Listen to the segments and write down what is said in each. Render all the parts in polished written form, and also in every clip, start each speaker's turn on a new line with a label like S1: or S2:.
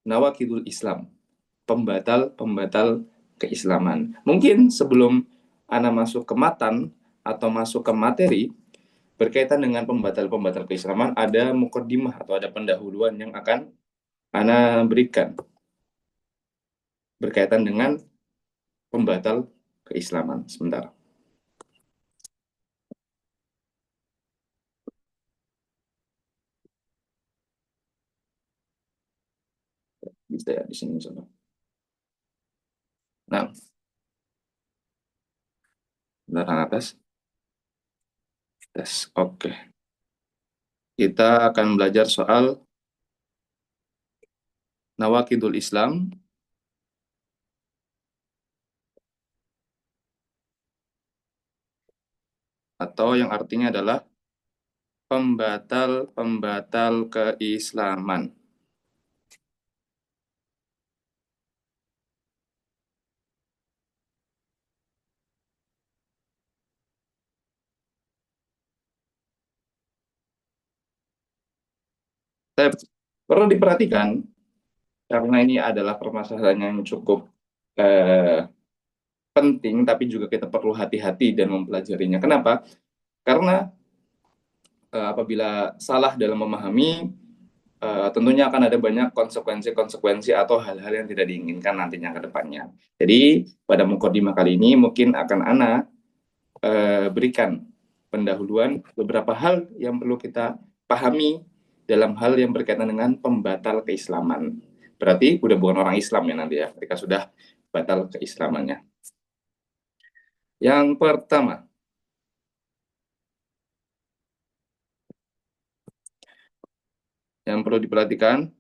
S1: nawakidul Islam, pembatal-pembatal keislaman. Mungkin sebelum Ana masuk ke matan atau masuk ke materi berkaitan dengan pembatal-pembatal keislaman, ada mukadimah atau ada pendahuluan yang akan Ana berikan berkaitan dengan pembatal keislaman. Sebentar. Bisa ya di sini misalnya. Nah, belakang atas. Tes. Oke. Kita akan belajar soal nawakidul Islam atau yang artinya adalah pembatal-pembatal keislaman. Tapi perlu diperhatikan karena ini adalah permasalahan yang cukup eh, penting, tapi juga kita perlu hati-hati dan mempelajarinya. Kenapa? Karena apabila salah dalam memahami, tentunya akan ada banyak konsekuensi-konsekuensi atau hal-hal yang tidak diinginkan nantinya ke depannya. Jadi pada mukadimah kali ini mungkin akan Ana berikan pendahuluan beberapa hal yang perlu kita pahami dalam hal yang berkaitan dengan pembatal keislaman. Berarti udah bukan orang Islam ya nanti ya, ketika sudah batal keislamannya. Yang pertama, yang perlu diperhatikan,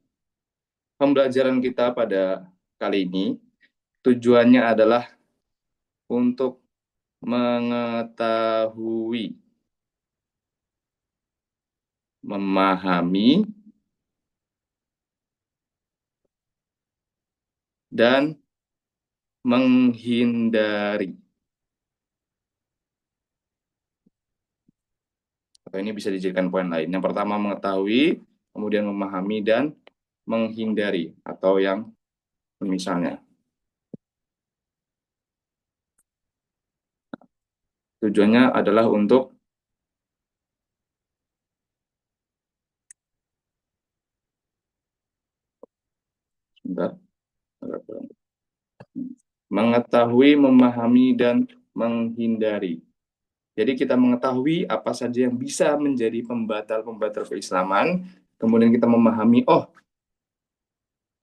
S1: pembelajaran kita pada kali ini tujuannya adalah untuk mengetahui, memahami, dan menghindari. Atau ini bisa dijadikan poin lain. Yang pertama mengetahui, kemudian memahami, dan menghindari. Atau yang misalnya. Tujuannya adalah untuk sebentar, mengetahui, memahami, dan menghindari. Jadi kita mengetahui apa saja yang bisa menjadi pembatal-pembatal keislaman, kemudian kita memahami, oh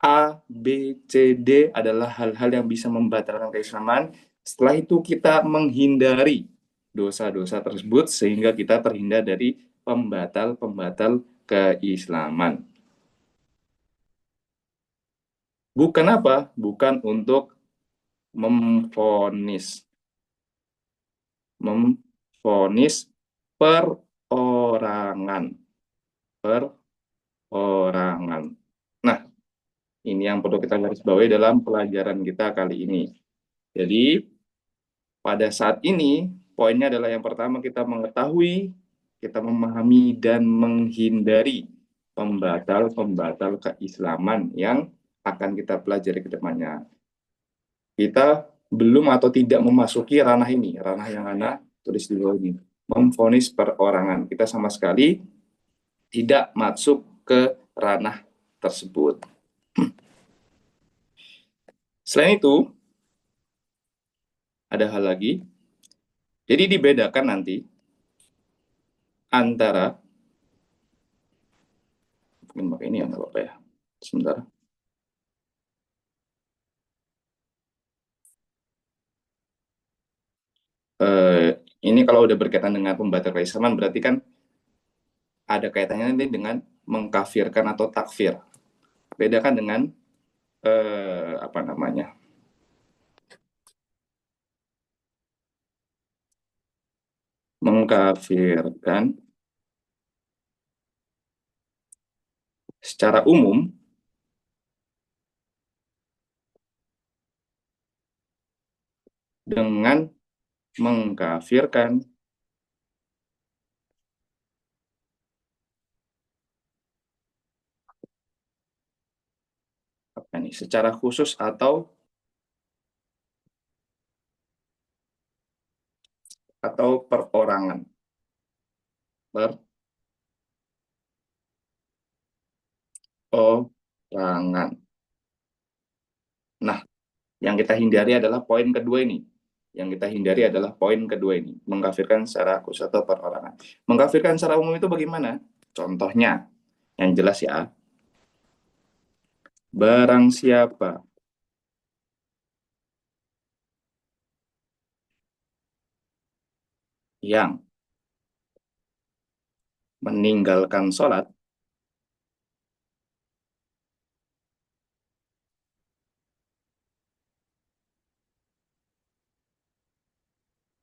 S1: A, B, C, D adalah hal-hal yang bisa membatalkan keislaman. Setelah itu kita menghindari dosa-dosa tersebut sehingga kita terhindar dari pembatal-pembatal keislaman. Bukan apa? Bukan untuk memvonis. Memvonis perorangan. Perorangan. Nah, ini yang perlu kita garis bawahi dalam pelajaran kita kali ini. Jadi, pada saat ini, poinnya adalah yang pertama kita mengetahui, kita memahami, dan menghindari pembatal-pembatal keislaman yang akan kita pelajari ke depannya. Kita belum atau tidak memasuki ranah ini, ranah yang Anda tulis di bawah ini, memvonis perorangan. Kita sama sekali tidak masuk ke ranah tersebut. Selain itu, ada hal lagi. Jadi dibedakan nanti antara, mungkin pakai ini ya, nggak apa-apa ya. Sebentar. Ini kalau udah berkaitan dengan pembatal keislaman, berarti kan ada kaitannya nanti dengan mengkafirkan atau takfir. Bedakan dengan apa namanya? Mengkafirkan secara umum dengan mengkafirkan Nah, ini secara khusus atau perorangan. Perorangan. Nah, yang kita hindari adalah poin kedua ini. Yang kita hindari adalah poin kedua ini, mengkafirkan secara khusus atau perorangan. Mengkafirkan secara umum itu bagaimana? Contohnya, yang jelas ya, barang siapa yang meninggalkan sholat,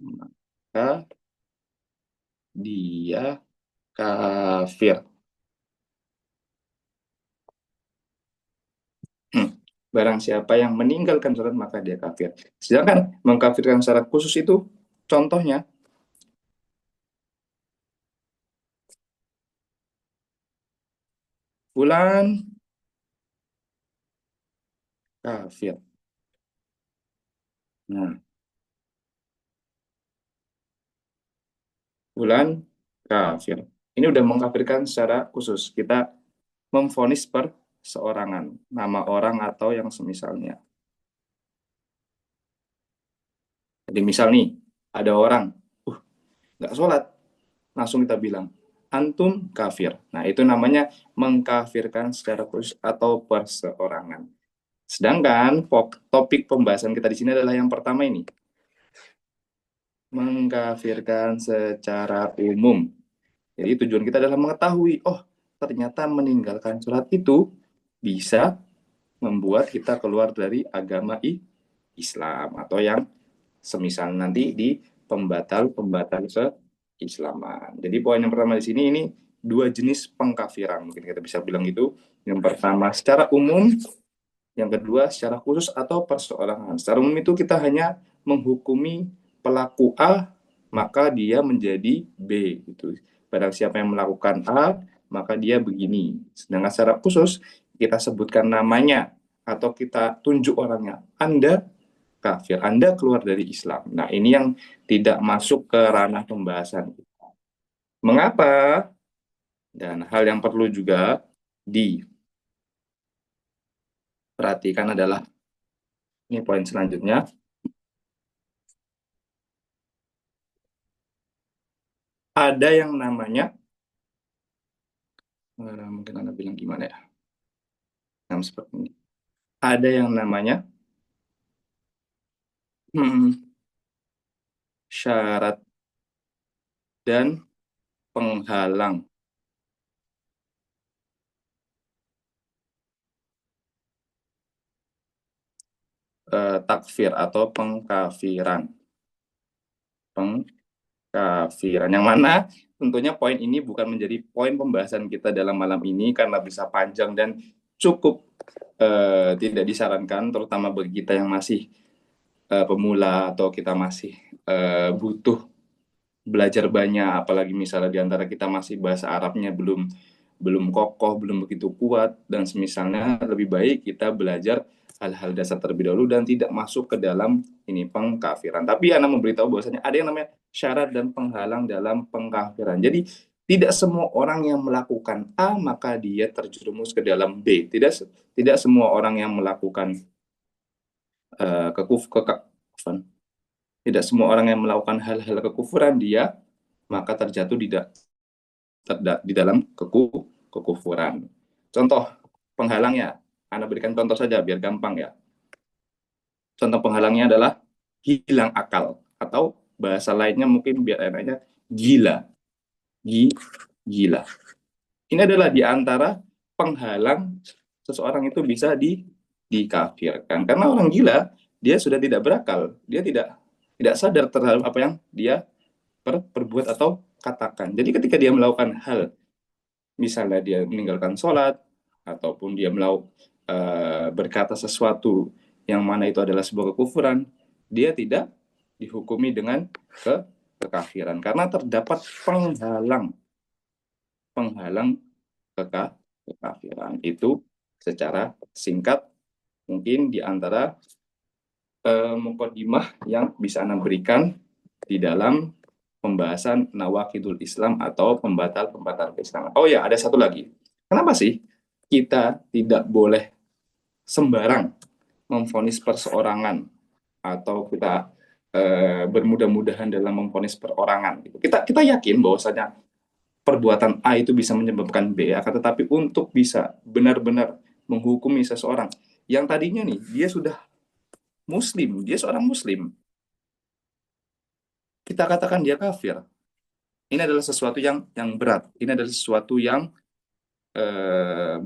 S1: maka dia kafir. Barang siapa yang meninggalkan sholat, maka dia kafir. Sedangkan mengkafirkan secara khusus itu, contohnya, bulan kafir. Nah, bulan kafir. Ini udah mengkafirkan secara khusus. Kita memvonis perseorangan, nama orang atau yang semisalnya. Jadi misal nih, ada orang, nggak sholat, langsung kita bilang, antum kafir. Nah, itu namanya mengkafirkan secara khusus atau perseorangan. Sedangkan topik pembahasan kita di sini adalah yang pertama ini, mengkafirkan secara umum. Jadi tujuan kita adalah mengetahui, oh ternyata meninggalkan sholat itu bisa membuat kita keluar dari agama Islam atau yang semisal nanti di pembatal-pembatal keislaman. Jadi poin yang pertama di sini ini dua jenis pengkafiran, mungkin kita bisa bilang itu. Yang pertama secara umum, yang kedua secara khusus atau perseorangan. Secara umum itu kita hanya menghukumi pelaku A, maka dia menjadi B gitu. Barang siapa yang melakukan A, maka dia begini. Sedangkan secara khusus kita sebutkan namanya atau kita tunjuk orangnya. Anda kafir, Anda keluar dari Islam. Nah, ini yang tidak masuk ke ranah pembahasan. Mengapa? Dan hal yang perlu juga diperhatikan adalah, ini poin selanjutnya, ada yang namanya, mungkin Anda bilang gimana ya, yang seperti ini. Ada yang namanya hmm, syarat dan penghalang takfir atau pengkafiran. Pengkafiran. Yang mana tentunya poin ini bukan menjadi poin pembahasan kita dalam malam ini karena bisa panjang dan cukup tidak disarankan, terutama bagi kita yang masih pemula atau kita masih butuh belajar banyak, apalagi misalnya di antara kita masih bahasa Arabnya belum belum kokoh, belum begitu kuat, dan semisalnya lebih baik kita belajar hal-hal dasar terlebih dahulu dan tidak masuk ke dalam ini pengkafiran. Tapi Anda memberitahu bahwasanya ada yang namanya syarat dan penghalang dalam pengkafiran. Jadi tidak semua orang yang melakukan A maka dia terjerumus ke dalam B. Tidak semua orang yang melakukan uh, kekuf ke, tidak semua orang yang melakukan hal-hal kekufuran dia maka terjatuh di dalam kekufuran. Contoh penghalangnya, Anda berikan contoh saja biar gampang ya. Contoh penghalangnya adalah hilang akal atau bahasa lainnya mungkin biar enaknya gila. Gila. Ini adalah di antara penghalang seseorang itu bisa dikafirkan. Karena orang gila dia sudah tidak berakal, dia tidak sadar terhadap apa yang dia perbuat atau katakan. Jadi ketika dia melakukan hal, misalnya dia meninggalkan sholat, ataupun dia berkata sesuatu yang mana itu adalah sebuah kekufuran, dia tidak dihukumi dengan kekafiran. Karena terdapat penghalang penghalang kekafiran. Itu secara singkat mungkin di antara mukadimah yang bisa Anda berikan di dalam pembahasan nawakidul Islam atau pembatal-pembatal Islam. Oh ya, ada satu lagi. Kenapa sih kita tidak boleh sembarang memvonis perseorangan atau kita bermudah-mudahan dalam memvonis perorangan? Kita kita yakin bahwasanya perbuatan A itu bisa menyebabkan B, akan tetapi untuk bisa benar-benar menghukumi seseorang yang tadinya nih dia sudah Muslim, dia seorang Muslim, kita katakan dia kafir. Ini adalah sesuatu yang berat. Ini adalah sesuatu yang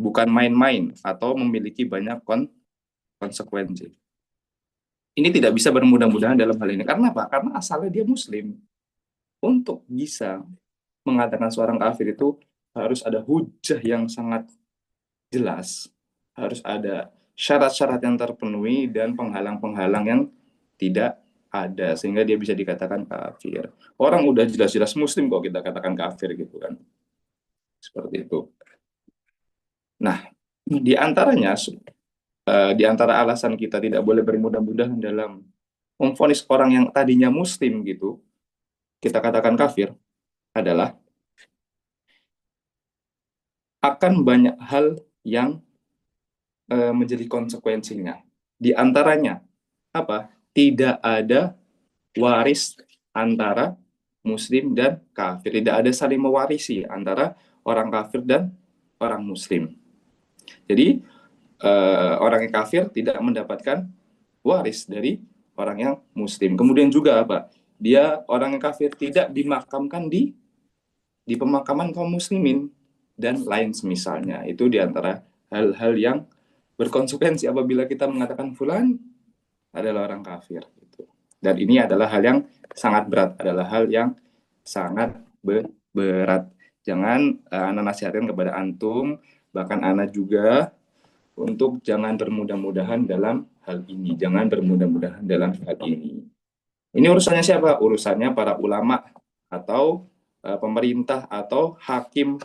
S1: bukan main-main atau memiliki banyak konsekuensi. Ini tidak bisa bermudah-mudahan dalam hal ini. Karena apa? Karena asalnya dia Muslim. Untuk bisa mengatakan seorang kafir itu harus ada hujah yang sangat jelas, harus ada syarat-syarat yang terpenuhi dan penghalang-penghalang yang tidak ada sehingga dia bisa dikatakan kafir. Orang udah jelas-jelas Muslim kok kita katakan kafir gitu kan. Seperti itu. Nah, di antaranya di antara alasan kita tidak boleh bermudah-mudahan dalam memvonis orang yang tadinya Muslim gitu, kita katakan kafir adalah akan banyak hal yang menjadi konsekuensinya. Di antaranya apa? Tidak ada waris antara Muslim dan kafir. Tidak ada saling mewarisi antara orang kafir dan orang Muslim. Jadi orang yang kafir tidak mendapatkan waris dari orang yang Muslim. Kemudian juga apa? Dia orang yang kafir tidak dimakamkan di pemakaman kaum muslimin dan lain semisalnya. Itu diantara hal-hal yang berkonsekuensi apabila kita mengatakan fulan adalah orang kafir. Gitu. Dan ini adalah hal yang sangat berat, adalah hal yang sangat berat. Jangan Ana nasihatkan kepada antum, bahkan Ana juga untuk jangan bermudah-mudahan dalam hal ini. Jangan bermudah-mudahan dalam hal ini. Ini urusannya siapa? Urusannya para ulama atau pemerintah atau hakim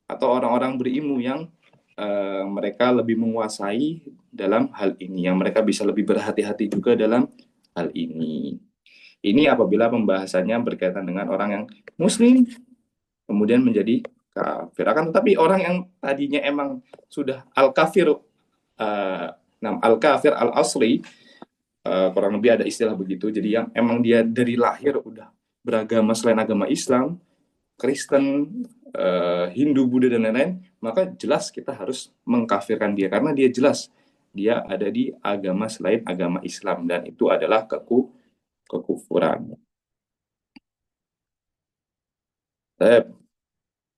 S1: atau orang-orang berilmu yang mereka lebih menguasai dalam hal ini, yang mereka bisa lebih berhati-hati juga dalam hal ini. Ini apabila pembahasannya berkaitan dengan orang yang Muslim kemudian menjadi kafir. Akan tetapi orang yang tadinya emang sudah al-kafir, al-kafir al-asli, kurang lebih ada istilah begitu. Jadi yang emang dia dari lahir udah beragama selain agama Islam, Kristen, Hindu, Buddha dan lain-lain, maka jelas kita harus mengkafirkan dia karena dia jelas dia ada di agama selain agama Islam dan itu adalah kekufuran.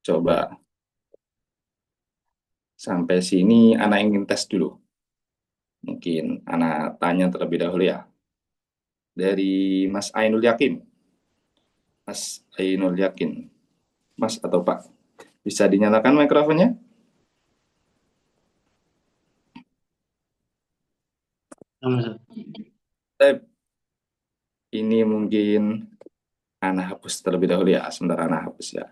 S1: Coba sampai sini anak ingin tes dulu. Mungkin anak tanya terlebih dahulu ya. Dari Mas Ainul Yakin. Mas Ainul Yakin. Mas atau Pak. Bisa dinyalakan mikrofonnya? Eh, ini mungkin anak hapus terlebih dahulu ya. Sebentar anak hapus ya.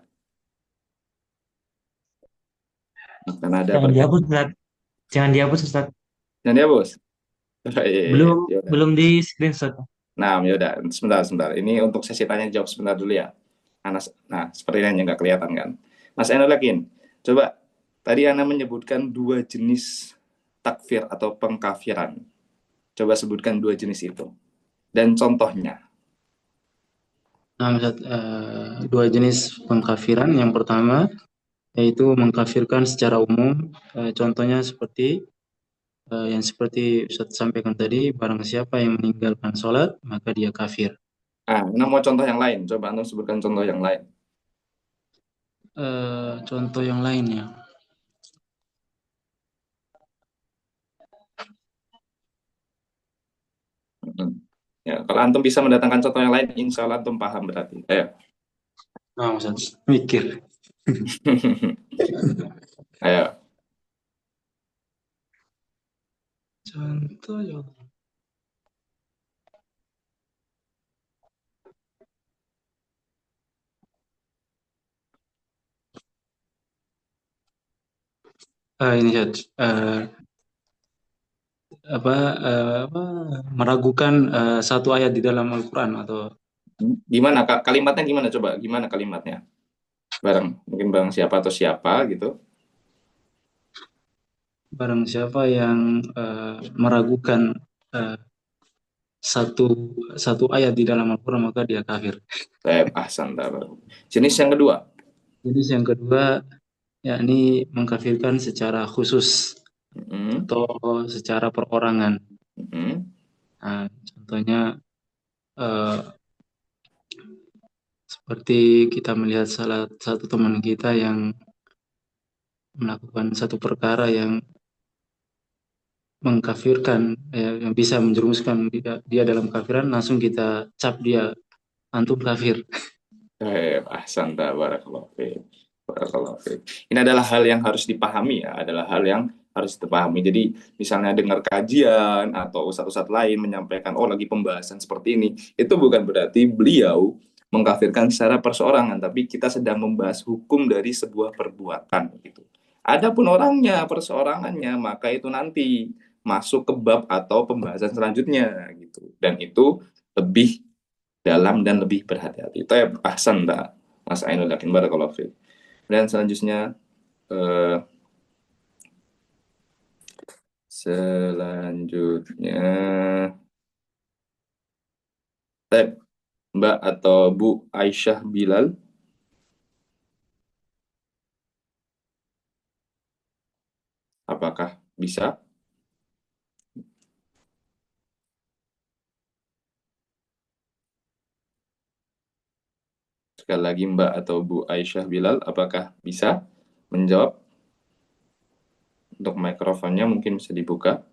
S1: Karena ada
S2: Jangan
S1: perkara.
S2: dihapus, Ustaz. Jangan dihapus, Ustaz.
S1: Jangan dihapus.
S2: Belum
S1: Ya udah.
S2: belum di screenshot.
S1: Nah, ya udah. Sebentar, sebentar. Ini untuk sesi tanya jawab sebentar dulu ya. Nah, sepertinya nggak kelihatan kan. Mas Ainul Yakin, coba tadi Anda menyebutkan dua jenis takfir atau pengkafiran. Coba sebutkan dua jenis itu. Dan contohnya.
S2: Nah, Ustaz, dua jenis pengkafiran. Yang pertama yaitu mengkafirkan secara umum. Contohnya seperti yang seperti Ustaz sampaikan tadi, barang siapa yang meninggalkan sholat maka dia kafir.
S1: Ah, Anda mau contoh yang lain. Coba Anda sebutkan contoh yang lain.
S2: Contoh yang lainnya.
S1: Hmm. Ya, kalau Antum bisa mendatangkan contoh yang lain, insya Allah Antum paham berarti. Ayo.
S2: Nah, Ustaz, mikir.
S1: Ayo.
S2: Contoh yang ini Ustaz. apa, apa, meragukan satu ayat di dalam Al-Quran atau
S1: Gimana Kak? Kalimatnya gimana coba? Gimana kalimatnya? Mungkin bareng siapa atau siapa gitu.
S2: barang siapa yang meragukan eh, satu satu ayat di dalam Al-Quran maka dia kafir.
S1: Ahsan. Jenis yang kedua.
S2: Jadi yang kedua yakni mengkafirkan secara khusus
S1: Mm-mm.
S2: atau secara perorangan.
S1: Mm-mm.
S2: Nah, contohnya eh, seperti kita melihat salah satu teman kita yang melakukan satu perkara yang mengkafirkan, yang bisa menjerumuskan dia dalam kafiran, langsung kita cap dia, antum kafir.
S1: Ahsan, barakallahu fiik. Barakallahu fiik. Ini adalah hal yang harus dipahami ya, adalah hal yang harus dipahami. Jadi misalnya dengar kajian atau ustadz-ustadz lain menyampaikan, oh lagi pembahasan seperti ini, itu bukan berarti beliau mengkafirkan secara perseorangan, tapi kita sedang membahas hukum dari sebuah perbuatan gitu. Adapun orangnya, perseorangannya, maka itu nanti masuk ke bab atau pembahasan selanjutnya gitu. Dan itu lebih dalam dan lebih berhati-hati. Itu ya ahsan dah, Mas Ainul Yakin barakallahu fiik. Dan selanjutnya eh, selanjutnya tab Mbak atau Bu Aisyah Bilal, apakah bisa? Sekali lagi Mbak atau Bu Aisyah Bilal, apakah bisa menjawab? Untuk mikrofonnya mungkin bisa dibuka.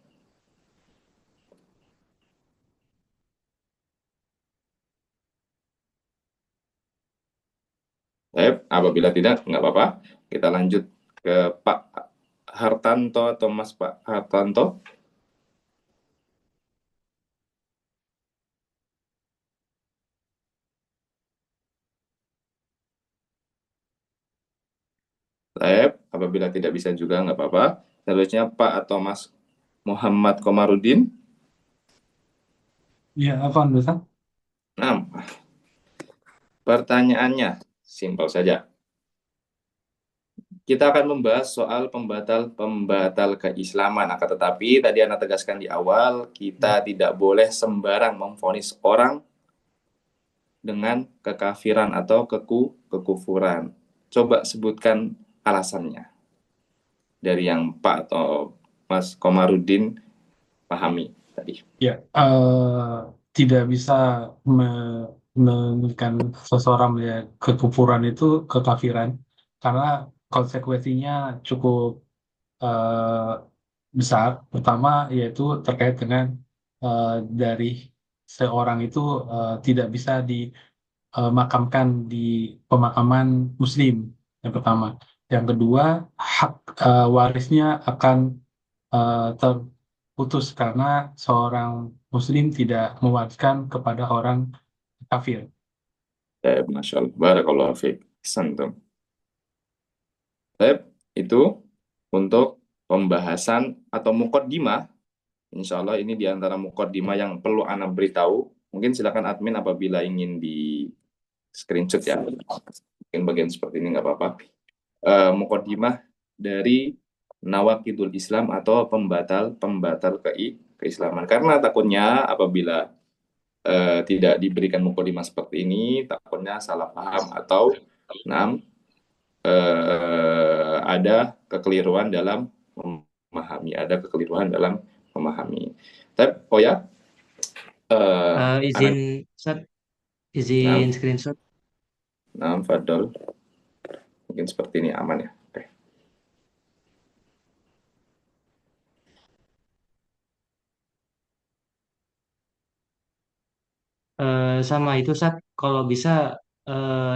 S1: Apabila tidak, nggak apa-apa. Kita lanjut ke Pak Hartanto atau Mas Pak Hartanto. Apabila tidak bisa juga nggak apa-apa. Selanjutnya Pak atau Mas Muhammad Komarudin.
S3: Iya, apa Ustaz?
S1: Nah, pertanyaannya simpel saja. Kita akan membahas soal pembatal keislaman. Akan tetapi tadi Anda tegaskan di awal, kita tidak boleh sembarang memvonis orang dengan kekafiran atau kekufuran. Coba sebutkan alasannya dari yang Pak atau Mas Komarudin pahami tadi.
S3: Ya, tidak bisa menginginkan seseorang melihat kekufuran itu kekafiran karena konsekuensinya cukup eh, besar. Pertama, yaitu terkait dengan eh, dari seorang itu tidak bisa dimakamkan di pemakaman Muslim. Yang pertama, yang kedua, hak warisnya akan terputus karena seorang Muslim tidak mewariskan kepada orang kafir.
S1: Masya Allah, barakallahu fiik. Santum. Itu untuk pembahasan atau mukaddimah. Insya Allah ini di antara mukaddimah yang perlu Anda beritahu. Mungkin silakan admin apabila ingin di screenshot ya. Mungkin bagian seperti ini nggak apa-apa. Mukaddimah dari nawakidul Islam atau pembatal keislaman. Karena takutnya apabila tidak diberikan mukaddimah seperti ini, takutnya salah paham atau nah, ada kekeliruan dalam memahami. Tapi, oh ya, anak,
S4: Izin Ustaz,
S1: nah,
S4: izin screenshot.
S1: Fadol, mungkin seperti ini aman ya. Oke.
S4: Sama itu Ustaz, kalau bisa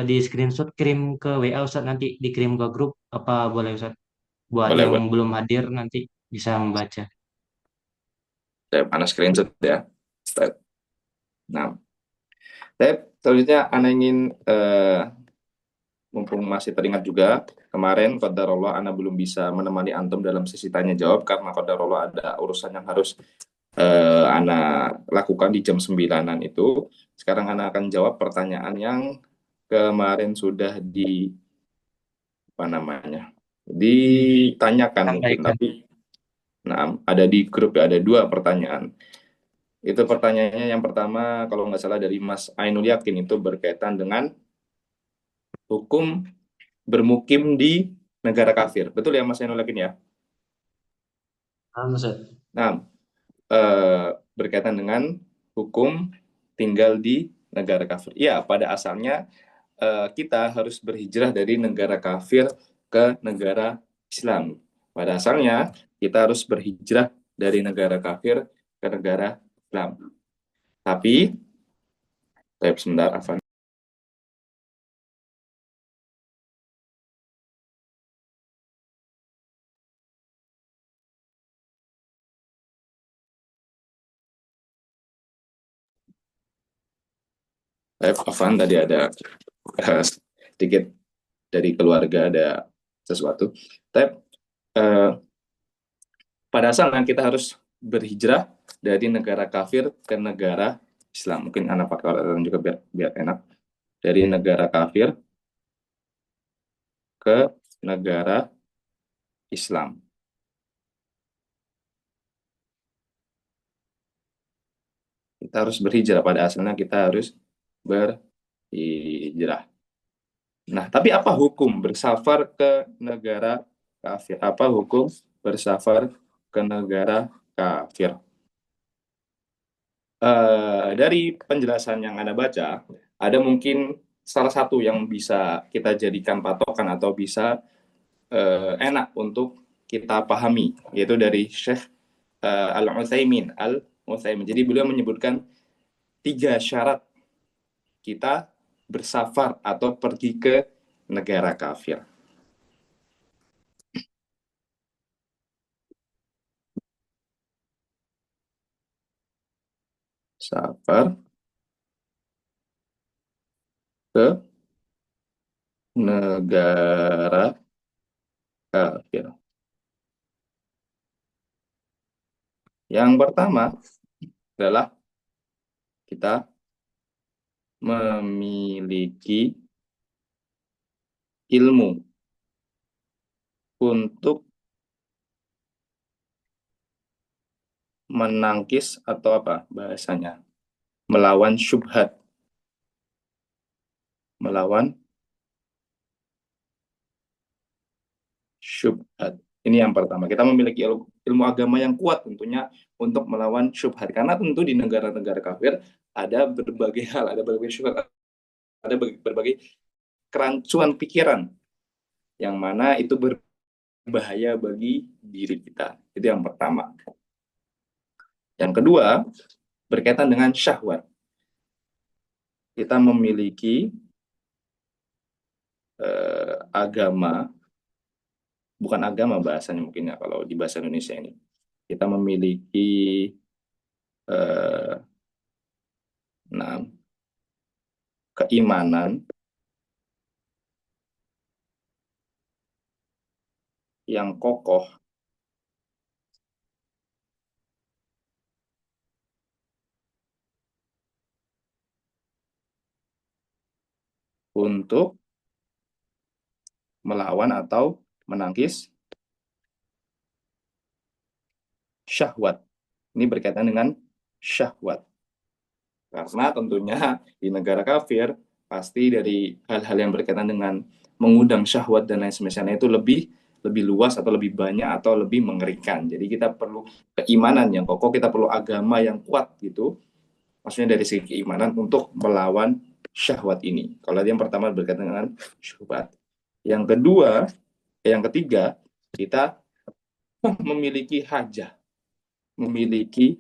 S4: di screenshot kirim ke WA Ustaz, nanti dikirim ke grup apa boleh Ustaz? Buat
S1: Boleh,
S4: yang
S1: boleh.
S4: belum hadir nanti bisa membaca.
S1: Saya panas screenshot ya. Step. Nah, selanjutnya Anda ingin mumpung masih teringat juga, Kemarin qadarullah ana belum bisa menemani antum dalam sesi tanya jawab karena qadarullah ada urusan yang harus ana lakukan di jam 9-an itu. Sekarang ana akan jawab pertanyaan yang kemarin sudah apa namanya? Ditanyakan mungkin,
S4: Sampaikan.
S1: tapi nah, ada di grup ya, ada 2 pertanyaan. Itu pertanyaannya yang pertama kalau nggak salah dari Mas Ainul Yakin, itu berkaitan dengan hukum bermukim di negara kafir. Betul ya Mas Ainul Yakin ya?
S2: Ustaz.
S1: Nah, berkaitan dengan hukum tinggal di negara kafir. Ya, pada asalnya kita harus berhijrah dari negara kafir ke negara Islam. Pada asalnya kita harus berhijrah dari negara kafir ke negara Islam. Tapi, sebentar, Afan. Afan, tadi ada sedikit dari keluarga, ada sesuatu. Tapi pada asalnya kita harus berhijrah dari negara kafir ke negara Islam. Mungkin anak pakai orang juga biar enak. Dari negara kafir ke negara Islam. Kita harus berhijrah, pada asalnya kita harus berhijrah. Nah, tapi apa hukum bersafar ke negara kafir? Apa hukum bersafar ke negara kafir? Dari penjelasan yang Anda baca, ada mungkin salah satu yang bisa kita jadikan patokan atau bisa enak untuk kita pahami, yaitu dari Syekh Al-Utsaimin. Jadi beliau menyebutkan 3 syarat kita bersafar atau pergi ke negara kafir. Safar ke negara kafir. Yang pertama adalah kita memiliki ilmu untuk menangkis atau apa bahasanya? Melawan syubhat. Melawan syubhat. Ini yang pertama. Kita memiliki ilmu agama yang kuat tentunya untuk melawan syubhat. Karena tentu di negara-negara kafir ada berbagai hal, ada berbagai syubhat, ada berbagai kerancuan pikiran yang mana itu berbahaya bagi diri kita. Itu yang pertama. Yang kedua, berkaitan dengan syahwat. Kita memiliki agama, bukan agama bahasanya mungkin ya kalau di bahasa Indonesia ini. Kita memiliki keimanan yang kokoh untuk melawan atau menangkis syahwat. Ini berkaitan dengan syahwat. Karena tentunya di negara kafir, pasti dari hal-hal yang berkaitan dengan mengundang syahwat dan lain semacamnya itu lebih luas atau lebih banyak atau lebih mengerikan. Jadi kita perlu keimanan yang kokoh, kita perlu agama yang kuat gitu. Maksudnya dari segi keimanan untuk melawan syahwat ini. Kalau yang pertama berkaitan dengan syahwat. Yang ketiga, kita memiliki hajah, memiliki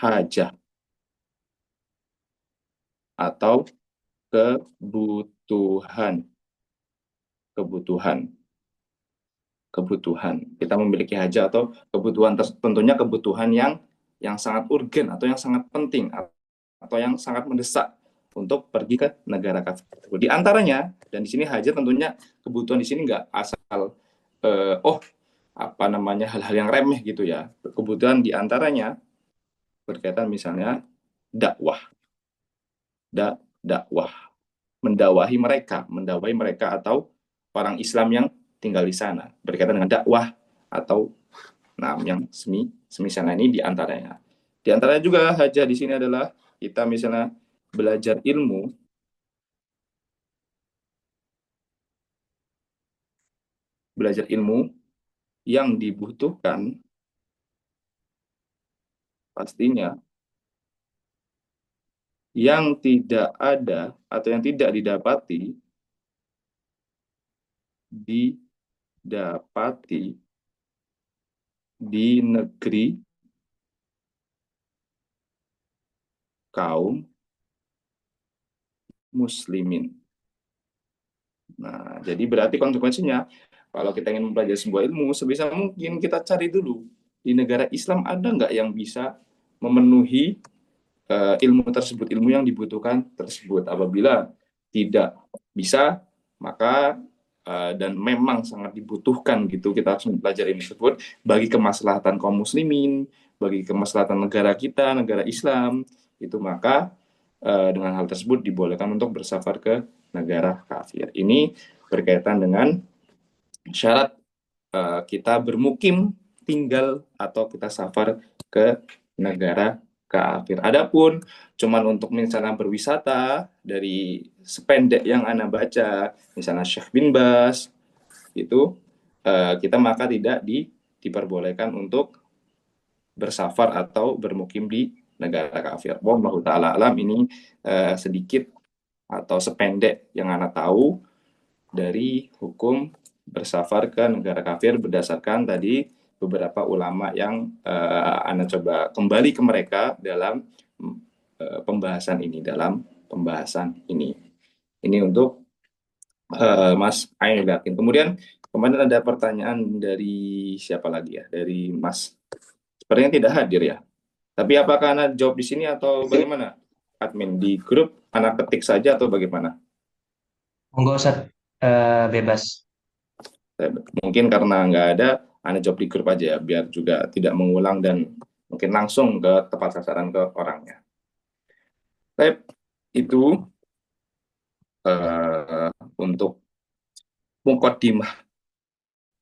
S1: hajah atau kebutuhan. Kita memiliki hajah atau kebutuhan, tentunya kebutuhan yang sangat urgen atau yang sangat penting atau yang sangat mendesak untuk pergi ke negara kafir tersebut. Di antaranya, dan di sini hajat tentunya kebutuhan di sini nggak asal oh apa namanya hal-hal yang remeh gitu ya. Kebutuhan di antaranya berkaitan misalnya dakwah, dakwah, mendakwahi mereka atau orang Islam yang tinggal di sana berkaitan dengan dakwah atau yang semisalnya ini di antaranya. Di antaranya juga hajat di sini adalah kita misalnya belajar ilmu yang dibutuhkan pastinya yang tidak ada atau yang tidak didapati di negeri kaum muslimin. Nah, jadi berarti konsekuensinya kalau kita ingin mempelajari sebuah ilmu, sebisa mungkin kita cari dulu di negara Islam ada nggak yang bisa memenuhi ilmu tersebut, ilmu yang dibutuhkan tersebut. Apabila tidak bisa, maka dan memang sangat dibutuhkan gitu, kita harus mempelajari ilmu tersebut bagi kemaslahatan kaum muslimin, bagi kemaslahatan negara kita, negara Islam, itu maka dengan hal tersebut dibolehkan untuk bersafar ke negara kafir. Ini berkaitan dengan syarat kita bermukim, tinggal atau kita safar ke negara kafir. Adapun cuman untuk misalnya berwisata, dari sependek yang Anda baca, misalnya Syekh bin Bas, itu kita maka tidak diperbolehkan untuk bersafar atau bermukim di negara kafir. Wallahu taala alam, ini sedikit atau sependek yang Anda tahu dari hukum bersafar ke negara kafir berdasarkan tadi beberapa ulama yang Anda coba kembali ke mereka dalam pembahasan ini. Ini untuk Mas Ainul Yakin. Kemudian kemarin ada pertanyaan dari siapa lagi ya? Dari Mas. Sepertinya tidak hadir ya. Tapi apakah Anda jawab di sini atau bagaimana? Admin di grup Anda ketik saja atau bagaimana?
S4: Monggo Ustaz, bebas.
S1: Mungkin karena nggak ada, Anda jawab di grup aja ya, biar juga tidak mengulang dan mungkin langsung ke tepat sasaran ke orangnya. Baik, itu untuk muqaddimah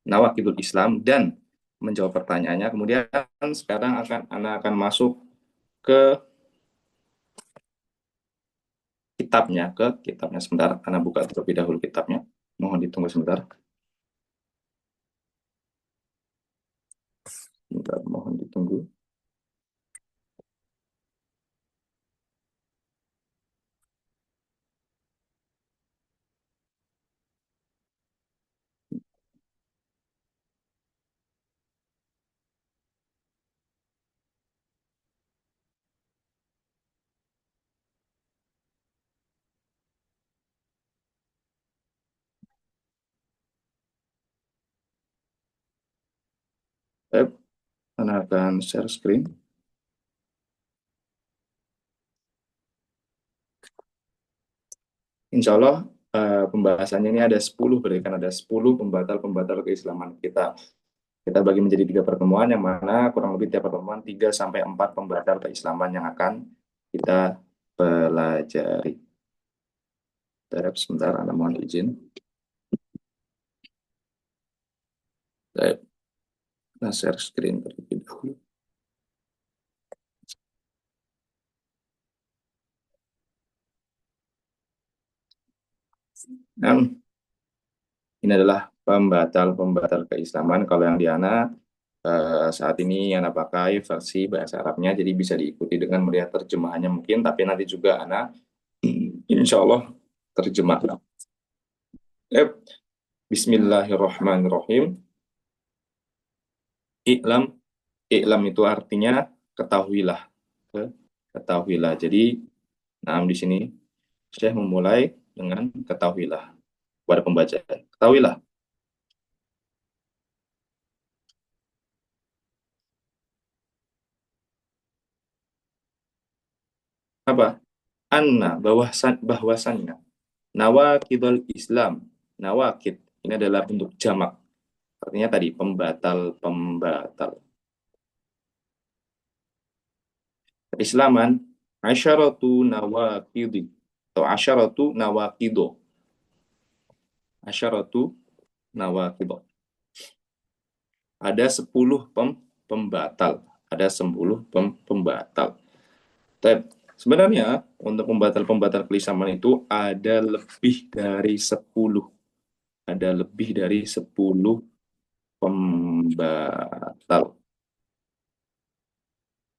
S1: Nawaqidul Islam dan menjawab pertanyaannya. Kemudian sekarang Anda akan masuk ke kitabnya sebentar. Anda buka terlebih dahulu kitabnya. Mohon ditunggu sebentar. Mohon ditunggu. Anda akan share screen. Insya Allah pembahasannya ini ada 10, berarti kan ada 10 pembatal-pembatal keislaman kita. Kita bagi menjadi 3 pertemuan, yang mana kurang lebih tiap pertemuan 3-4 pembatal keislaman yang akan kita pelajari. Sebentar, Anda mohon izin. Nah, share screen terlebih dahulu. Ini adalah pembatal keislaman. Kalau yang di Ana saat ini Ana pakai versi bahasa Arabnya, jadi bisa diikuti dengan melihat terjemahannya mungkin, tapi nanti juga Ana insya Allah terjemah. Bismillahirrahmanirrahim. I'lam itu artinya ketahuilah. Ketahuilah. Jadi, di sini Syekh memulai dengan ketahuilah. Kepada pembaca, ketahuilah. Apa? anna bahwasannya nawaqidul Islam. Nawaqid ini adalah bentuk jamak. Artinya tadi pembatal. Islaman asyaratu nawaqidi atau asyaratu nawaqido. Asyaratu nawaqido. Ada 10 pembatal. Ada 10 pembatal. Sebenarnya untuk pembatal-pembatal keislaman itu ada lebih dari 10. Ada lebih dari 10 pembatal.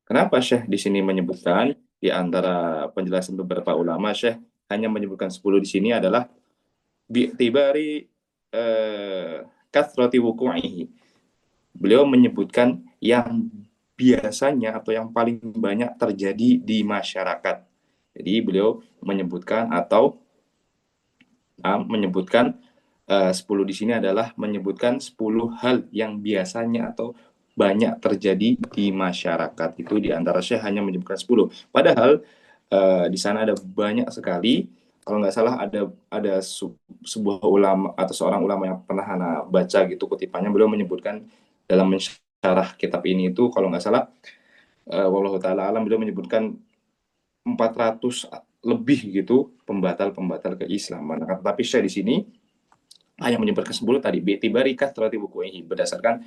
S1: Kenapa Syekh di sini menyebutkan di antara penjelasan beberapa ulama, Syekh hanya menyebutkan 10 di sini adalah bi'tibari kathrati wuku'ihi. Beliau menyebutkan yang biasanya atau yang paling banyak terjadi di masyarakat. Jadi beliau menyebutkan atau menyebutkan 10 di sini adalah menyebutkan 10 hal yang biasanya atau banyak terjadi di masyarakat. Itu di antara Syekh hanya menyebutkan 10. Padahal di sana ada banyak sekali, kalau nggak salah ada sebuah ulama atau seorang ulama yang pernah Hana baca gitu kutipannya, beliau menyebutkan dalam mensyarah kitab ini itu kalau nggak salah wallahu taala alam, beliau menyebutkan 400 lebih gitu pembatal-pembatal keislaman. Tetapi saya di sini hanya menyebutkan 10 tadi bi'tibari kathrati wuku'ihi, berdasarkan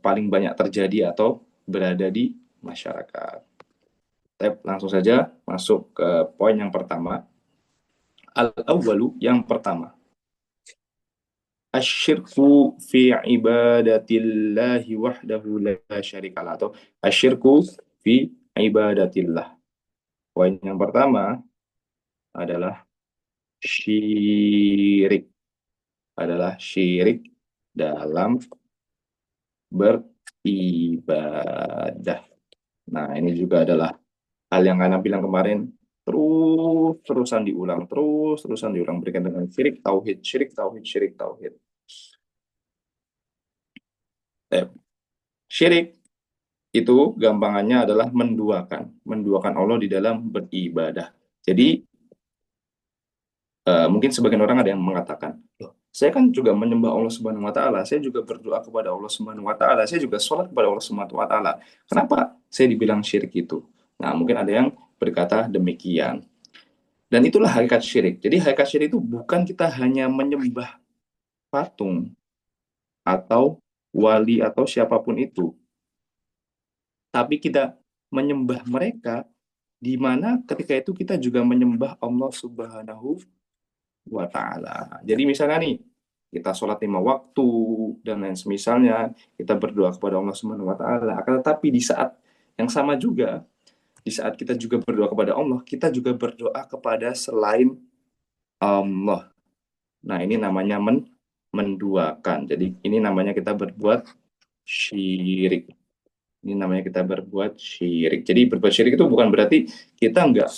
S1: paling banyak terjadi atau berada di masyarakat. Langsung saja masuk ke poin yang pertama. Al-awwalu, yang pertama. Asyirku fi ibadatillahi wahdahu la syarikalah, atau asyirku fi ibadatillah. Poin yang pertama adalah syirik. Adalah syirik dalam beribadah. Nah, ini juga adalah hal yang Ana bilang kemarin, terus-terusan diulang berkaitan dengan syirik, tauhid, syirik, tauhid, syirik, tauhid. Syirik itu gampangannya adalah menduakan Allah di dalam beribadah. Jadi mungkin sebagian orang ada yang mengatakan, loh, saya kan juga menyembah Allah Subhanahu wa taala, saya juga berdoa kepada Allah Subhanahu wa taala, saya juga sholat kepada Allah Subhanahu wa taala. Kenapa saya dibilang syirik itu? Nah, mungkin ada yang berkata demikian. Dan itulah hakikat syirik. Jadi hakikat syirik itu bukan kita hanya menyembah patung atau wali atau siapapun itu, tapi kita menyembah mereka, di mana ketika itu kita juga menyembah Allah Subhanahu wa ta'ala. Jadi misalnya nih, kita sholat 5 waktu dan lain semisalnya, kita berdoa kepada Allah Subhanahu wa ta'ala. Akan tetapi di saat yang sama juga, di saat kita juga berdoa kepada Allah, kita juga berdoa kepada selain Allah. Nah, ini namanya menduakan. Jadi ini namanya kita berbuat syirik. Ini namanya kita berbuat syirik. Jadi berbuat syirik itu bukan berarti kita enggak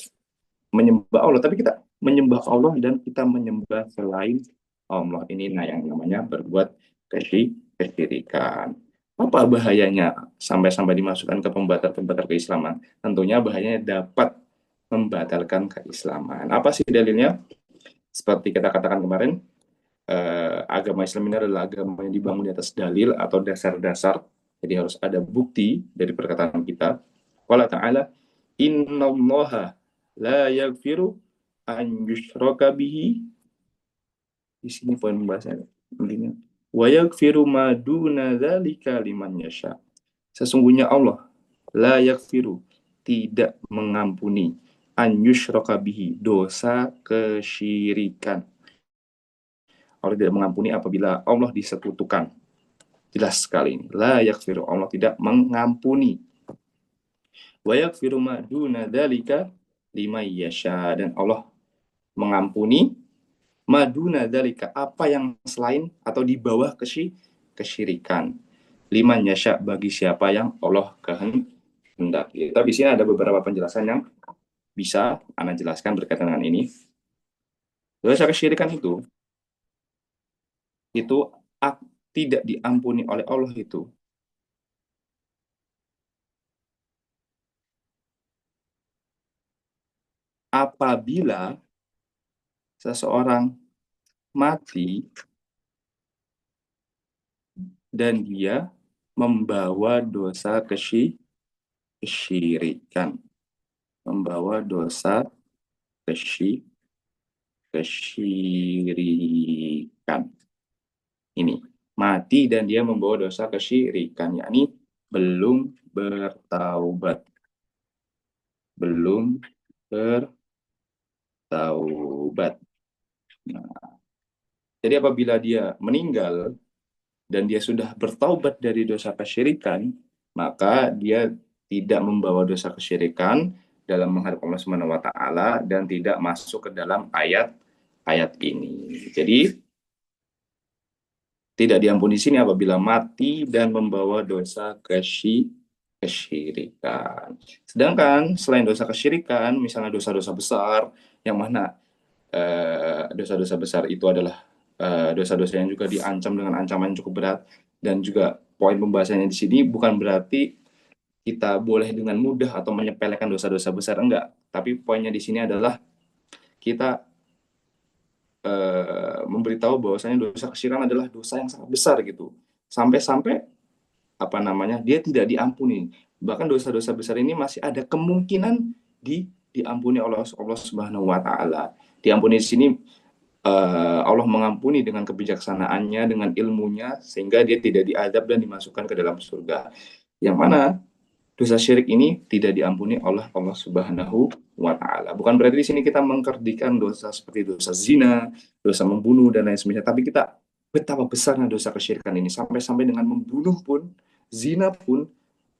S1: menyembah Allah, tapi kita menyembah Allah dan kita menyembah selain Allah. Ini yang namanya berbuat kesyirikan. Apa bahayanya sampai dimasukkan ke pembatal-pembatal keislaman? Tentunya bahayanya dapat membatalkan keislaman. Apa sih dalilnya? Seperti kita katakan kemarin, agama Islam ini adalah agama yang dibangun di atas dalil atau dasar-dasar. Jadi harus ada bukti dari perkataan kita. Qala ta'ala, innallaha la yaghfiru an yushraka bihi. Di sini poin pembahasannya. Wa yaghfiru ma duna dzalika liman yasha. Sesungguhnya Allah la yaghfiru, tidak mengampuni, an yushraka bihi, dosa kesyirikan. Allah tidak mengampuni apabila Allah disekutukan. Jelas sekali ini. La yaghfiru, Allah tidak mengampuni. Wa yaghfiru ma duna dzalika liman yasha, dan Allah mengampuni maduna dzalika, apa yang selain atau di bawah kesyirikan. Liman yasha, bagi siapa yang Allah kehendaki. Tapi di sini ada beberapa penjelasan yang bisa Ana jelaskan berkaitan dengan ini. Dosa kesyirikan itu tidak diampuni oleh Allah itu apabila seseorang mati dan dia membawa dosa kesyirikan, membawa dosa kesyirikan. Ini mati dan dia membawa dosa kesyirikan, yakni belum bertaubat, belum bertaubat. Nah, jadi apabila dia meninggal dan dia sudah bertaubat dari dosa kesyirikan, maka dia tidak membawa dosa kesyirikan dalam menghadap Allah Subhanahu wa taala dan tidak masuk ke dalam ayat ini. Jadi tidak diampuni di sini apabila mati dan membawa dosa kesyirikan. Sedangkan selain dosa kesyirikan, misalnya dosa-dosa besar, yang mana dosa-dosa besar itu adalah dosa-dosa yang juga diancam dengan ancaman yang cukup berat, dan juga poin pembahasannya di sini bukan berarti kita boleh dengan mudah atau menyepelekan dosa-dosa besar, enggak. Tapi poinnya di sini adalah kita memberitahu bahwasanya dosa kesyirikan adalah dosa yang sangat besar gitu. Sampai-sampai dia tidak diampuni. Bahkan dosa-dosa besar ini masih ada kemungkinan diampuni oleh Allah Subhanahu wa taala. Diampuni di sini Allah mengampuni dengan kebijaksanaannya, dengan ilmunya, sehingga dia tidak diazab dan dimasukkan ke dalam surga. Yang mana dosa syirik ini tidak diampuni oleh Allah Subhanahu wa taala. Bukan berarti di sini kita mengkerdikan dosa seperti dosa zina, dosa membunuh dan lain sebagainya, tapi kita betapa besarnya dosa kesyirikan ini, sampai-sampai dengan membunuh pun, zina pun,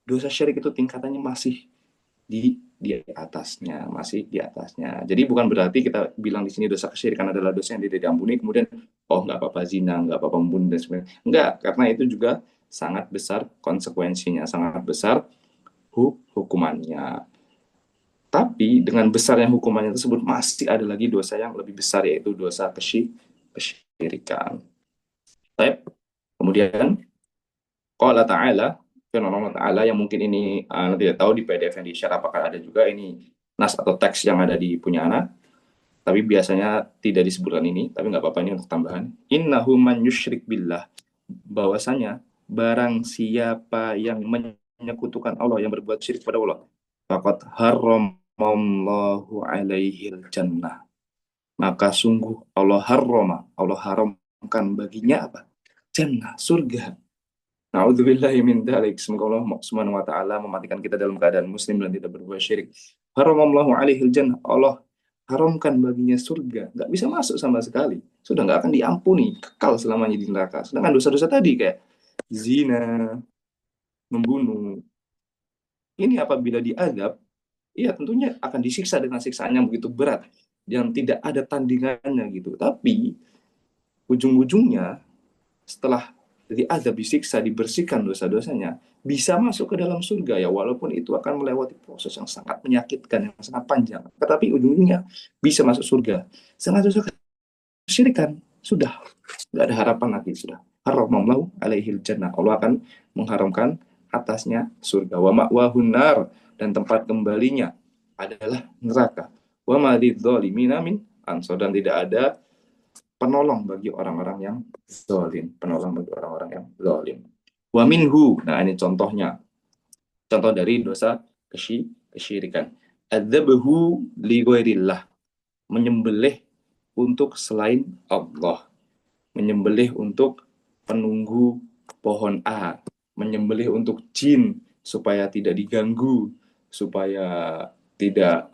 S1: dosa syirik itu tingkatannya masih di atasnya, masih di atasnya. Jadi bukan berarti kita bilang di sini dosa kesyirikan adalah dosa yang tidak diampuni, kemudian nggak apa-apa zina, nggak apa-apa membunuh dan sebagainya. Enggak, karena itu juga sangat besar konsekuensinya, sangat besar hukumannya. Tapi dengan besarnya hukumannya tersebut masih ada lagi dosa yang lebih besar, yaitu dosa kesyirikan. Baik. Kemudian qala ta'ala, firman Allah Ta'ala yang mungkin ini tidak tahu di PDF yang di-share apakah ada juga ini nas atau teks yang ada di punya anak, tapi biasanya tidak disebutkan ini, tapi nggak apa-apa, ini untuk tambahan. Innahu man yusyrik billah, bahwasanya barang siapa yang menyekutukan Allah, yang berbuat syirik pada Allah, faqad harramallahu alaihil jannah, maka sungguh Allah haramkan baginya apa? Jannah, surga. Na'udzubillahi min dzalik. Semoga Allah Subhanahu wa taala mematikan kita dalam keadaan muslim dan tidak berbuat syirik. Haramallahu alaihil jannah, Allah haramkan baginya surga, nggak bisa masuk sama sekali, sudah nggak akan diampuni, kekal selamanya di neraka. Sedangkan dosa-dosa tadi kayak zina, membunuh, ini apabila diazab, ya tentunya akan disiksa dengan siksaan yang begitu berat, yang tidak ada tandingannya gitu. Tapi ujung-ujungnya setelah diazab, disiksa, dibersihkan dosa-dosanya, bisa masuk ke dalam surga ya, walaupun itu akan melewati proses yang sangat menyakitkan, yang sangat panjang. Tetapi ujung-ujungnya bisa masuk surga. Sangat dosa kesyirikan, sudah nggak ada harapan lagi, sudah. Haramallahu alaihil jannah, Allah akan mengharamkan atasnya surga. Wa ma'wahun nar, dan tempat kembalinya adalah neraka. Wa ma lidzalimina min ansor, dan tidak ada penolong bagi orang-orang yang zalim, penolong bagi orang-orang yang zalim. Wa minhu, nah ini contohnya, contoh dari dosa kesyirikan. Adzabhu li ghairillah, menyembelih untuk selain Allah, menyembelih untuk penunggu pohon A, menyembelih untuk jin supaya tidak diganggu, supaya tidak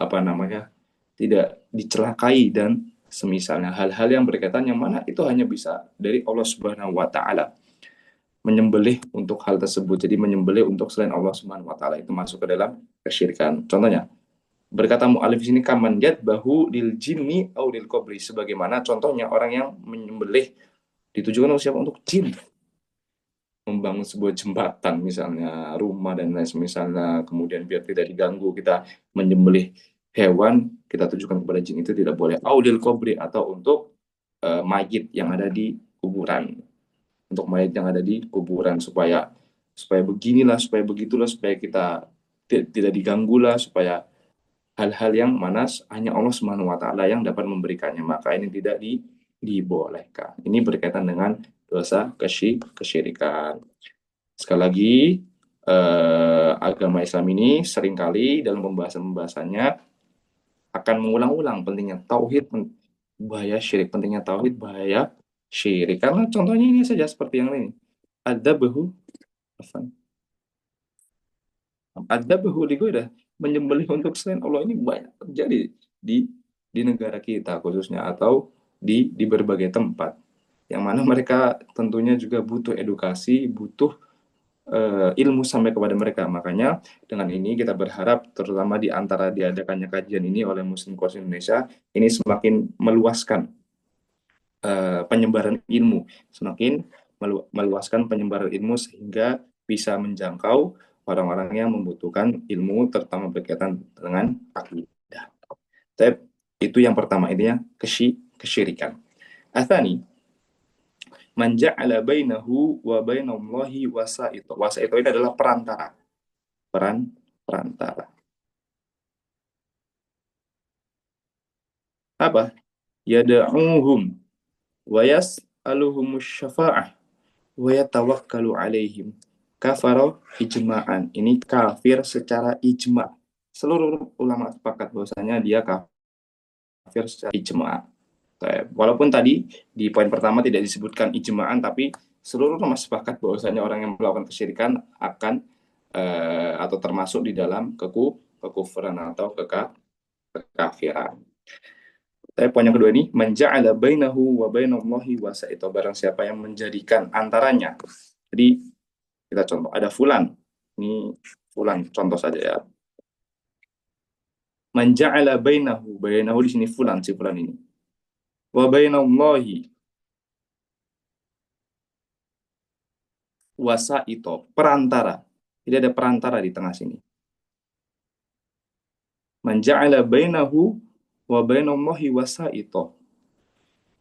S1: tidak dicelakai dan semisalnya, hal-hal yang berkaitan yang mana itu hanya bisa dari Allah Subhanahu wa taala. Menyembelih untuk hal tersebut, jadi menyembelih untuk selain Allah Subhanahu wa taala, itu masuk ke dalam kesyirikan. Contohnya, berkata mu'alif sini kaman yadbahu lil jinni au lil qabri, sebagaimana contohnya orang yang menyembelih ditujukan untuk siapa? Untuk jin. Membangun sebuah jembatan misalnya, rumah dan lain misalnya, kemudian biar tidak diganggu kita menyembelih hewan, kita tujukan kepada jin, itu tidak boleh. Audil kubri, atau untuk mayit yang ada di kuburan, untuk mayit yang ada di kuburan, supaya beginilah, supaya begitulah, supaya kita tidak diganggu lah, supaya hal-hal yang mana hanya Allah Subhanahu wa taala yang dapat memberikannya, maka ini tidak dibolehkan. Ini berkaitan dengan dosa kesyirikan. Sekali lagi, agama Islam ini seringkali dalam pembahasan-pembahasannya akan mengulang-ulang pentingnya tauhid, bahaya syirik, pentingnya tauhid, bahaya syirik. Karena contohnya ini saja seperti yang ini. Adzabahu Adzabahu li ghairillah, menyembelih untuk selain Allah ini banyak terjadi di negara kita khususnya, atau di berbagai tempat. Yang mana mereka tentunya juga butuh edukasi, butuh ilmu sampai kepada mereka. Makanya dengan ini kita berharap, terutama di antara diadakannya kajian ini oleh Muslim Course Indonesia, ini semakin meluaskan penyebaran ilmu, semakin meluaskan penyebaran ilmu sehingga bisa menjangkau orang-orang yang membutuhkan ilmu, terutama berkaitan dengan akidah. Itu yang pertama, intinya kesyirikan. Atsani, man ja'ala bainahu wa bainallahi wasa'ita. Wasa'ita ini adalah perantara. Perantara. Apa? Yada'uhum wa yas'aluhumus syafa'ah wa yatawakkalu alaihim. Kafara ijma'an. Ini kafir secara ijma'. Seluruh ulama sepakat bahwasanya dia kafir secara ijma'. Walaupun tadi di poin pertama tidak disebutkan ijma'an, tapi seluruh ulama sepakat bahwasanya orang yang melakukan kesyirikan akan atau termasuk di dalam kekufuran atau kekafiran. Tapi poin yang kedua ini, menja'ala bainahu wa bainallahi wasa'ita, barang siapa yang menjadikan antaranya. Jadi kita contoh, ada fulan. Ini fulan, contoh saja ya. Menja'ala bainahu di sini fulan, si fulan ini. Wa bainallahi wasa'ita, perantara. Jadi ada perantara di tengah sini. Menja'ala bainahu wa bainallahi wasa'ita.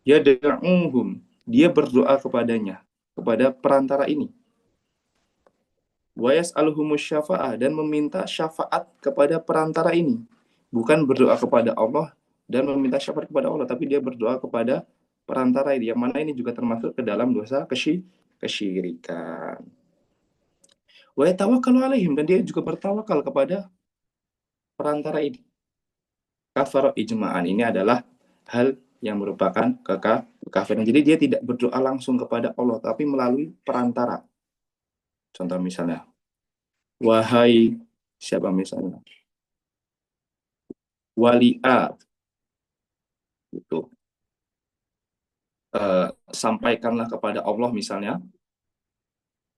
S1: Yad'uhum, dia berdoa kepadanya, kepada perantara ini. Wa yas'aluhumus syafa'ah, dan meminta syafaat kepada perantara ini. Bukan berdoa kepada Allah dan meminta syafaat kepada Allah, tapi dia berdoa kepada perantara ini, yang mana ini juga termasuk ke dalam dosa kesyirikan. Wa yatawakkalu alaihim, dan dia juga bertawakal kepada perantara ini. Kafara ijma'an, ini adalah hal yang merupakan kekafiran. Jadi dia tidak berdoa langsung kepada Allah, tapi melalui perantara. Contoh misalnya, wahai siapa misalnya, wali A, itu sampaikanlah kepada Allah misalnya,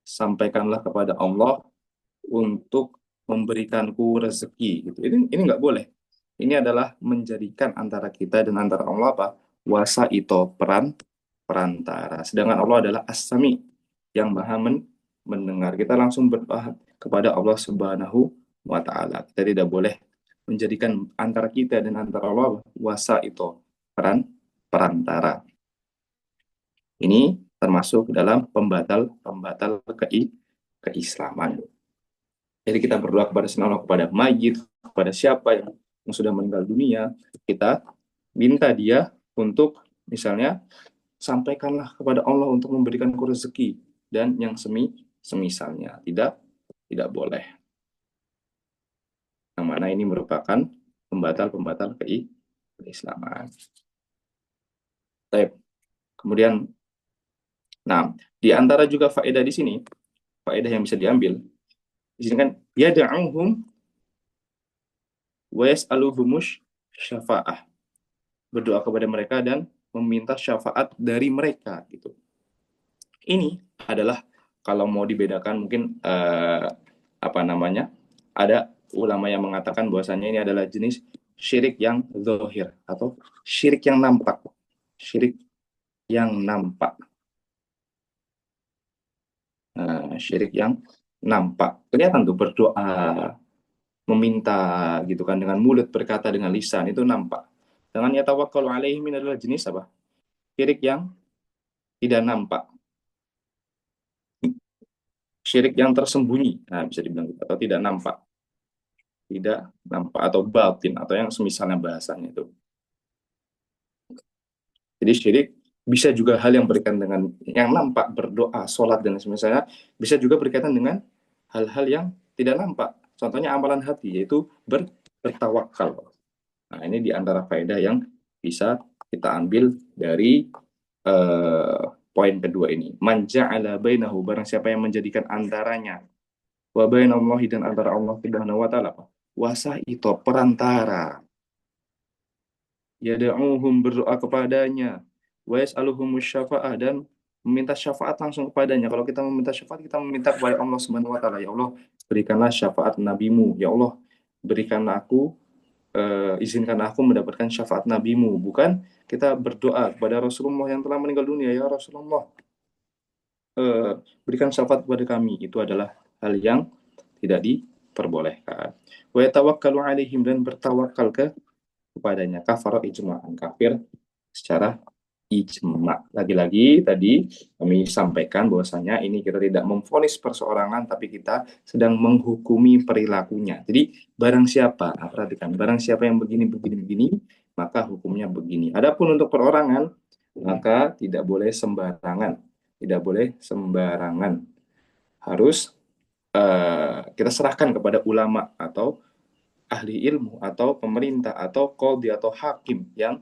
S1: sampaikanlah kepada Allah untuk memberikanku rezeki, gitu. Ini nggak boleh. Ini adalah menjadikan antara kita dan antara Allah apa? Wasa itu perantara. Sedangkan Allah adalah As-Sami, yang maha mendengar. Kita langsung berdoa kepada Allah Subhanahu wa taala. Kita tidak boleh menjadikan antara kita dan antara Allah wasa itu perantara. Ini termasuk dalam pembatal keislaman. Jadi kita berdoa kepada Allah, kepada mayit, kepada siapa yang sudah meninggal dunia, kita minta dia untuk misalnya sampaikanlah kepada Allah untuk memberikan rezeki dan yang semisalnya. Tidak boleh. Yang mana ini merupakan pembatal keislaman. Kemudian, nah, di antara juga faedah di sini, faedah yang bisa diambil di sini kan, yad'uhum wa yas'aluhumus syafa'ah, berdoa kepada mereka dan meminta syafaat dari mereka, gitu. Ini adalah, kalau mau dibedakan mungkin ada ulama yang mengatakan bahwasanya ini adalah jenis syirik yang zahir atau syirik yang nampak. Syirik yang nampak. Syirik yang nampak. Kelihatan tuh berdoa, meminta gitu kan, dengan mulut, berkata dengan lisan, itu nampak. Dengan yatawakkalu alaihim adalah jenis apa? Syirik yang tidak nampak. Syirik yang tersembunyi, nah bisa dibilang gitu, atau tidak nampak. tidak nampak, atau batin, atau yang semisalnya bahasanya itu. Jadi syirik bisa juga hal yang berkaitan dengan yang nampak, berdoa, sholat, dan semisalnya, bisa juga berkaitan dengan hal-hal yang tidak nampak. Contohnya amalan hati, yaitu bertawakal. Nah, ini di antara faedah yang bisa kita ambil dari poin kedua ini. Man ja'ala bainahu, barang siapa yang menjadikan antaranya, wa bainallahi, dan antara Allah Subhanahu wa taala, wasa'ito, perantara, yad'uhum, berdoa kepadanya, wa yas'aluhumus syafa'ah, dan meminta syafaat langsung kepadanya. Kalau kita meminta syafaat, kita meminta kepada Allah Subhanahu wa taala, ya Allah, berikanlah syafaat nabimu, ya Allah, berikanlah aku, izinkan aku mendapatkan syafaat nabimu. Bukan kita berdoa kepada Rasulullah yang telah meninggal dunia, ya Rasulullah, berikan syafaat kepada kami. Itu adalah hal yang tidak diperbolehkan. Wa yatawakkalu alaihim, dan bertawakal kepadanya. Kafara ijma'an, kafir secara ijma'. Lagi-lagi tadi kami sampaikan bahwasanya ini kita tidak memvonis perseorangan, tapi kita sedang menghukumi perilakunya. Jadi barang siapa, perhatikan, barang siapa yang begini, maka hukumnya begini. Adapun untuk perorangan, maka tidak boleh sembarangan. Tidak boleh sembarangan. Harus kita serahkan kepada ulama atau ahli ilmu atau pemerintah atau qadhi atau hakim yang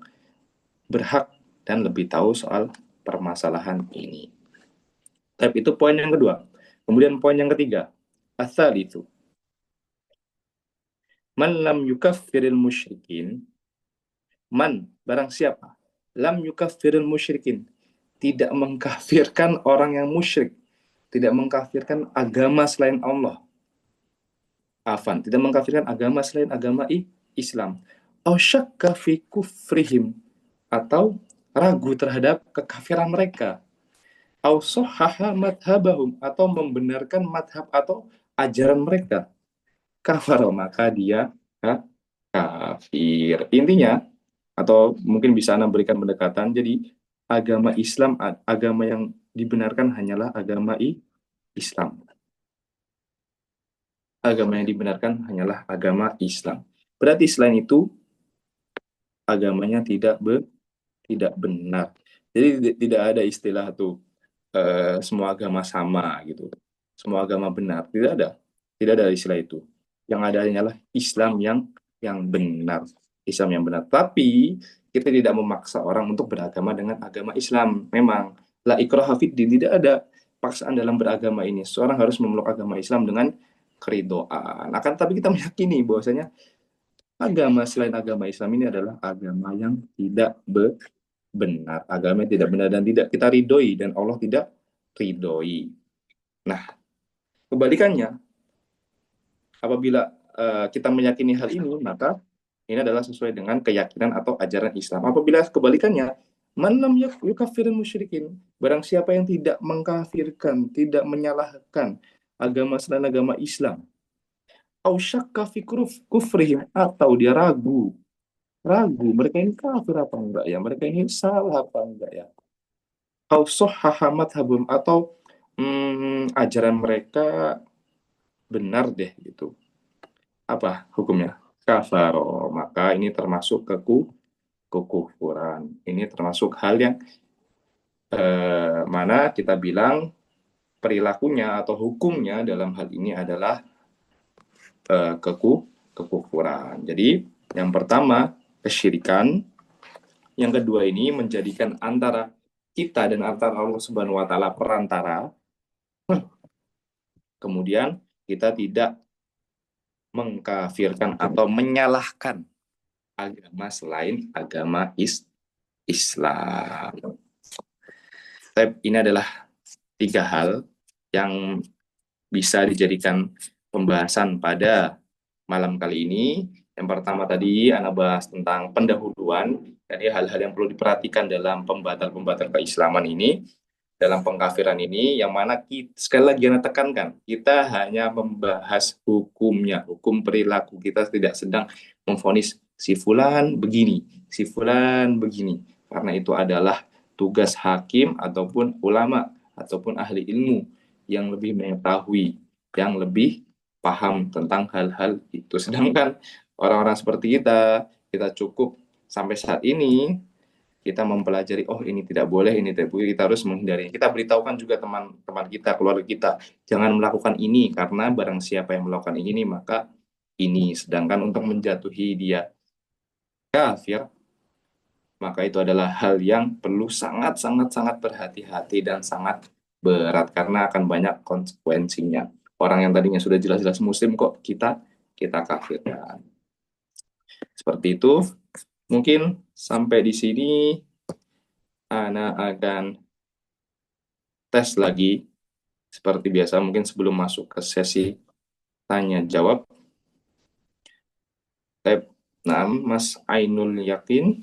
S1: berhak dan lebih tahu soal permasalahan ini. Tapi itu poin yang kedua. Kemudian poin yang ketiga, asal itu man lam yukaffiril musyrikin, man, barang siapa, lam yukaffiril musyrikin, tidak mengkafirkan orang yang musyrik, tidak mengkafirkan agama selain Allah, tidak mengkafirkan agama selain agama Islam, au syakka fi kufrihim, atau ragu terhadap kekafiran mereka, au sahhaha madhabahum, atau membenarkan madhab atau ajaran mereka, kafar, maka dia kafir. Intinya, atau mungkin bisa Anda berikan pendekatan, jadi agama Islam, agama yang dibenarkan hanyalah agama Islam. Agama yang dibenarkan hanyalah agama Islam. Berarti selain itu agamanya tidak benar. Jadi tidak ada istilah tuh semua agama sama gitu, semua agama benar. Tidak ada istilah itu. Yang ada hanyalah Islam yang benar, Islam yang benar. Tapi kita tidak memaksa orang untuk beragama dengan agama Islam. Memang la ikraha fiddin, tidak ada paksaan dalam beragama ini. Seorang harus memeluk agama Islam dengan keridoan. Akan tapi kita meyakini bahwasanya agama selain agama Islam ini adalah agama yang tidak benar, agama yang tidak benar dan tidak kita ridhoi, dan Allah tidak ridhoi. Nah, kebalikannya, apabila kita meyakini hal ini, maka ini adalah sesuai dengan keyakinan atau ajaran Islam. Apabila kebalikannya, man lam yukaffiril musyrikin, barang siapa yang tidak mengkafirkan, tidak menyalahkan agama selain agama Islam, au syakka fi kufrihim, atau dia ragu mereka ini kafir apa enggak ya, mereka ini salah apa enggak ya, au sahhaha madhabum, atau ajaran mereka benar deh gitu, apa hukumnya? Kafaro, maka ini termasuk kekufuran. Ini termasuk hal yang mana kita bilang perilakunya atau hukumnya dalam hal ini adalah kekufuran. Jadi yang pertama kesyirikan, yang kedua ini menjadikan antara kita dan antara Allah Subhanahu wa taala perantara. Kemudian kita tidak mengkafirkan atau menyalahkan agama selain agama Islam. Ini adalah 3 hal yang bisa dijadikan pembahasan pada malam kali ini. Yang pertama tadi Ana bahas tentang pendahuluan, jadi hal-hal yang perlu diperhatikan dalam pembatal keislaman ini, dalam pengkafiran ini, yang mana sekali lagi Ana tekankan, kita hanya membahas hukumnya, hukum perilaku. Kita tidak sedang memvonis si fulan begini, si fulan begini, karena itu adalah tugas hakim ataupun ulama ataupun ahli ilmu yang lebih mengetahui, yang lebih paham tentang hal-hal itu. Sedangkan orang-orang seperti kita cukup sampai saat ini kita mempelajari, oh ini tidak boleh, ini tidak boleh, kita harus menghindari. Kita beritahukan juga teman-teman kita, keluarga kita, jangan melakukan ini, karena barang siapa yang melakukan ini, maka ini. Sedangkan untuk menjatuhi dia kafir, maka itu adalah hal yang perlu sangat-sangat berhati-hati dan sangat berat, karena akan banyak konsekuensinya. Orang yang tadinya sudah jelas-jelas muslim kok kita kafirkan. Seperti itu. Mungkin sampai di sini Ana akan tes lagi seperti biasa, mungkin sebelum masuk ke sesi tanya jawab. Nah, Mas Ainul Yakin